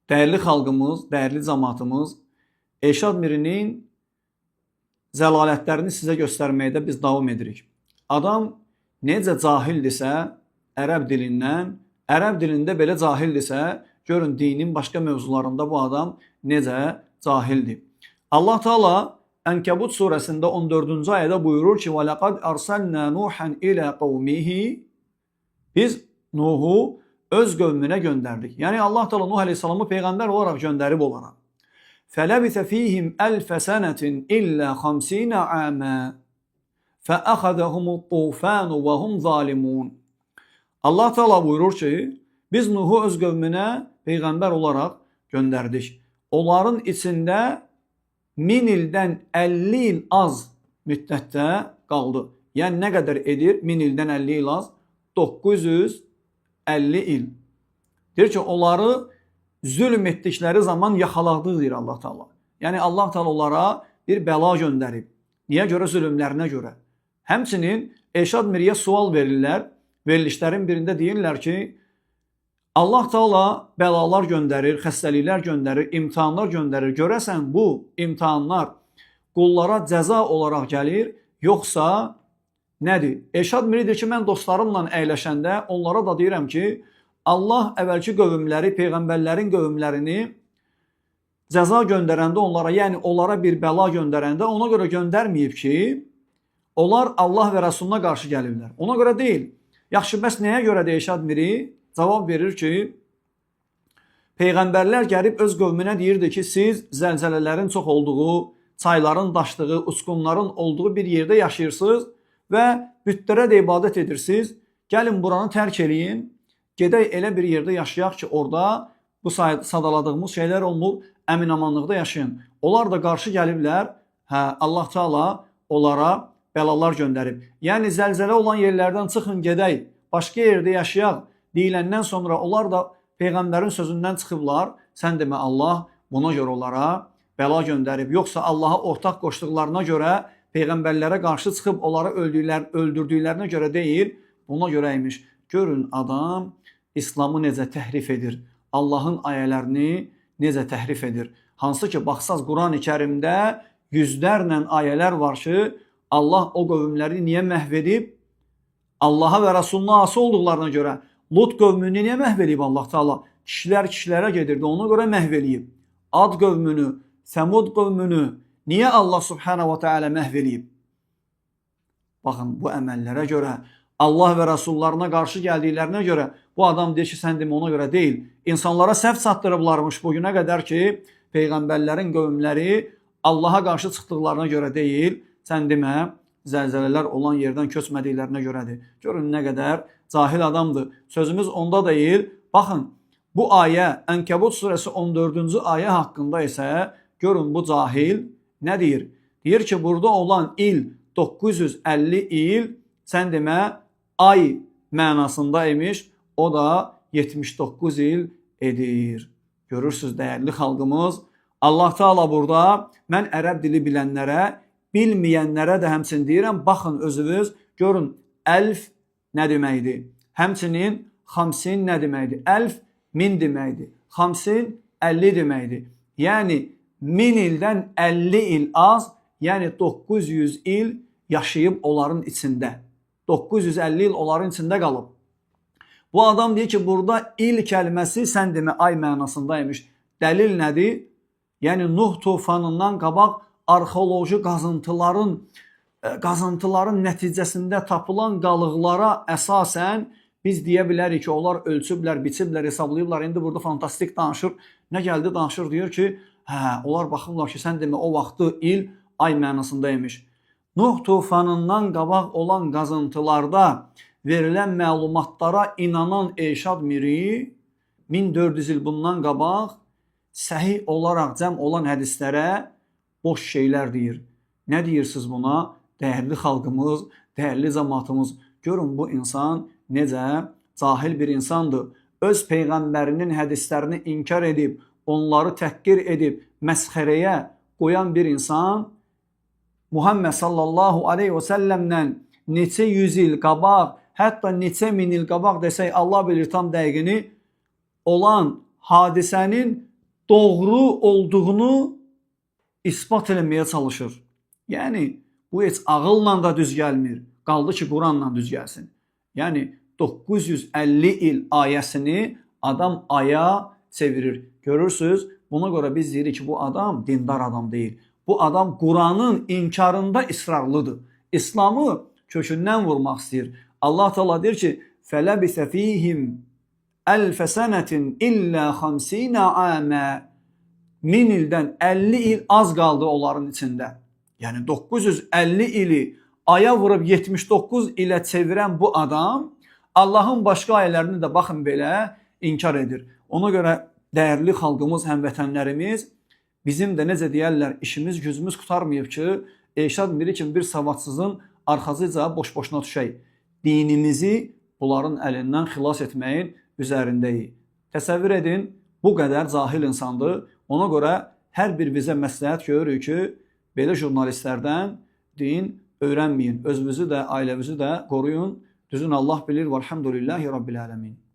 Değerli xalqımız, değerli cəmaatımız, Elşad Mirinin zəlalətlərini sizə göstərməkdə biz davam edirik. Adam necə cahildirsə, ərəb dilində belə cahildirsə, görün dinin başqa mövzularında bu adam necə cahildir. Allah Teala Ənkəbut surəsində 14-cü ayədə buyurur ki: "Və laqad arsalna Nuhan ilə qavmihi." Biz Nuhu öz qövmünə göndərdik. Yəni Allah Teala Nuh əleyhissalamı peyğəmbər olaraq göndərib onlara. فَلَبِثَ فِيهِمْ أَلْفَ سَنَةٍ إِلَّا 50 عَامًا فَأَخَذَهُمُ الطُّوفَانُ وَهُمْ ظَالِمُونَ. Allah Teala buyurur ki, biz Nuhu öz qövmünə peyğəmbər olaraq göndərdik. Onların içində 1000 ildən 50 il az müddətdə qaldı. Yəni nə qədər edir? 1000 ildən 50 il az 950 il. Deyir ki, onları zülm etdikləri zaman yaxaladı deyir Allah Teala. Yəni Allah Teala onlara bir bəla göndərib. Niyə görə? Zülmlərinə görə. Həmçinin Elşad Miriyə sual verirlər. Verilişlərin birində deyirlər ki, Allah Teala bəlalar göndərir, xəstəliklər göndərir, imtahanlar göndərir. Görəsən bu imtahanlar qullara cəza olaraq gəlir, yoxsa nədir? Elşad Miri deyir ki, mən dostlarımla əyləşəndə onlara da deyirəm ki, Allah əvvəlki qövmləri, peyğəmbərlərin qövmlərini cəza göndərəndə onlara, yəni onlara bir bəla göndərəndə ona görə göndərməyib ki, onlar Allah və Rəsuluna qarşı gəlirlər. Ona görə deyil. Yaxşı, bəs nəyə görə Elşad Miri cavab verir ki, peyğəmbərlər gəlib öz qövmünə deyirdi ki, siz zəlzələlərin çox olduğu, çayların daşdığı, uçqunların olduğu bir yerdə yaşayırsınız və bütlərə də ibadət edirsiniz. Gəlin buranı tərk eləyin. Gedək elə bir yerdə yaşayaq ki, orada bu sadaladığımız şeylər olmur, əmin-amanlıqda yaşayın. Onlar da qarşı gəliblər, Allah Teala onlara bəlalar göndərib. Yəni zəlzələ olan yerlərdən çıxın, gedək, başqa yerdə yaşayaq deyiləndən sonra onlar da peyğəmbərin sözündən çıxıblar. Sən demə Allah buna görə onlara bəla göndərib. Yoxsa Allaha ortaq qoşduqlarına görə peyğəmbərlərə qarşı çıxıb onları öldürdüklərinə görə deyil, buna görə imiş. Görün adam İslamı necə təhrif edir, Allahın ayələrini necə təhrif edir. Hansı ki, baxsaz Quran-ı Kərimdə yüzlərlə ayələr var ki, Allah o qövmləri niyə məhv edib? Allaha və Rasuluna asi olduqlarına görə. Lut qövmünü niyə məhv edib Allah Teala? Kişilər kişilərə gedirdi, ona görə məhv edib. Ad qövmünü, Səmud qövmünü niyə Allah Subhanahu wa Taala məhv edib? Baxın, bu əməllərə görə, Allah və Rasullarına qarşı gəldiklərinə görə bu adam deyir ki, sən demə ona görə deyil. İnsanlara səhv çatdırıblarmış bugünə qədər ki, peyğəmbərlərin qövmləri Allaha qarşı çıxdıqlarına görə deyil, sən demə zəlzələlər olan yerdən köçmədiklərinə görədir. Görün nə qədər cahil adamdır. Sözümüz onda deyil. Baxın, bu ayə Ənkəbut surəsi 14-cü ayə haqqında isə görün bu cahil nə deyir? Deyir ki, burada olan il 950 il, sən demə ay mənasında imiş, o da 79 il edir. Görürsünüz dəyərli xalqımız, Allah Teala burada mən ərəb dili bilənlərə, bilməyənlərə də həmçinin deyirəm, baxın özünüz, görün əlf nə deməkdir? Həmçinin 50 nə deməkdir? Əlf 1000 deməkdir. 50 50 deməkdir. Yəni 1000 ildən 50 il az, yəni 900 il yaşayıb onların içində. 950 il onların içində qalıb. Bu adam deyir ki, burada il kəlməsi sən demə ay mənasındaymış. Dəlil nədir? Yəni Nuh tufanından qabaq arxeoloji qazıntıların nəticəsində tapılan qalıqlara əsasən biz deyə bilərik ki, onlar ölçüblər, biçiblər, hesablayıblar. İndi burada fantastik danışır. Nə gəldi danışır, deyir ki, onlar baxırlar ki, sən demə o vaxtı il ay mənasındaymış. Nuh tufanından qabaq olan qazıntılarda verilən məlumatlara inanan Elşad Miri 1400 il bundan qabaq səhih olaraq cəm olan hədislərə boş şeylər deyir. Nə deyirsiniz buna? Dəyərli xalqımız, dəyərli cəmaatımız, görün bu insan necə cahil bir insandır. Öz peyğəmbərinin hədislərini inkar edib, onları təhqir edib, məsxərəyə qoyan bir insan Muhammed sallallahu aleyhi və səlləmdən neçə yüz il qabaq, hətta neçə min il qabaq desək, Allah bilir tam dəqiqini, olan hadisənin doğru olduğunu ispat eləməyə çalışır. Yəni bu heç ağılla da düz gəlmir. Qaldı ki, Quranla düz gəlsin. Yəni 950 il ayəsini adam aya çevirir. Görürsüz? Buna görə biz deyirik ki, bu adam dindar adam deyil. Bu adam Quranın inkarında israrlıdır. İslamı kökündən vurmaq istəyir. Allah Teala deyir ki, فَلَبِسَ ف۪يهِمْ أَلْفَ سَنَةٍ إِلَّا 50 عَامًا 1000 ildən 50 il az qaldı onların içində. Yəni 950 ili aya vurub 79 ilə çevirən bu adam Allahın başqa ayələrini də baxın belə inkar edir. Ona görə dəyərli xalqımız, həmvətənlərimiz, bizim də necə deyərlər, işimiz gücümüz qutarmayıb ki, Elşad biri kimi bir savadsızın arxasıca boş-boşuna düşək. Dinimizi bunların əlindən xilas etməyin üzərindəyik. Təsəvvür edin, bu qədər cahil insandır. Ona görə hər bir bizə məsləhət görürük ki, belə jurnalistlərdən din öyrənməyin. Özünüzü də, ailənizi də qoruyun. Düzün Allah bilir. Velhamdülillahi Rabbil ələmin.